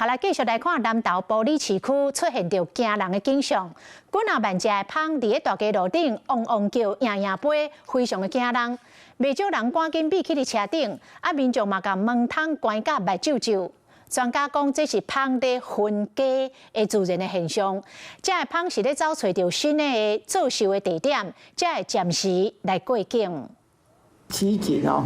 好來繼續來看南投埔里市區出現着驚人的景象，幾啊萬隻的蜂佇個大街路頂汪汪叫、贏贏飛，非常的驚人。未少人趕緊避去佇車頂，民眾嘛甲門窗關甲目睭睭。專家講，這是蜂在分家的自然的現象。這個蜂是咧找找着新的造壽的地點，才會暫時來過境。奇景哦。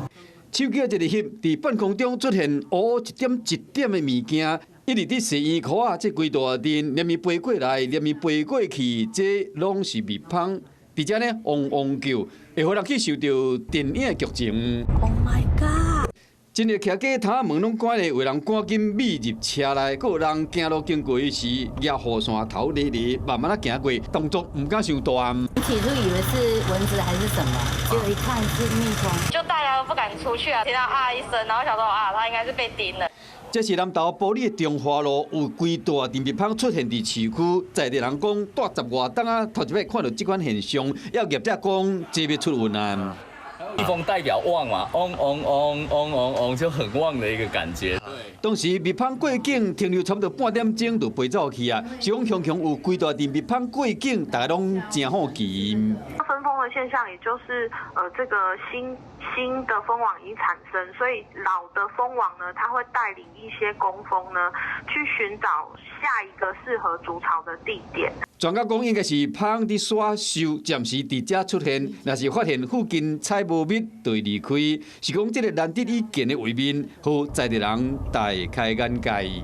手機一個翕，佇半空中出現烏一點一點的物件，一直佇洗衣褲啊，這規大陣連咪飛過來，連咪飛過去，這攏是蜜蜂，而且呢汪汪叫，會互人去受到電影的劇情。Oh my god！ 真個徛街頭門攏關咧，有人趕緊密入車內，閣有人行路經過時，舉雨傘頭咧咧，慢慢啊行過，動作唔敢傷大。起初以為是蚊子還是什麼，結果一看是蜜蜂，就大家都不敢出去啊，聽到啊一聲，然後想說啊，它應該是被叮了。這是南投埔里的中華路，有規大陣蜜蜂出現佇市區，在地人講，帶10外檔啊，頭一擺看到這款現象，要業者講，這要出問案。蜜蜂代表旺嘛，嗡嗡嗡嗡嗡嗡，就很旺的一個感覺。當時蜜蜂過境停留差不多半點鐘就飛走去啊，是講雄雄有規大陣蜜蜂過境，大家攏真好奇。分蜂的現象，也就是這個新的蜂王已經產生，所以老的蜂王呢，它會帶領一些工蜂呢，去尋找下一個適合築巢的地點。專家講，應該是蜂佇耍壽，暫時佇遮出現。若是發現附近採無蜜，就會離開。是講這個難得一見的畫面，互在地人大開眼界。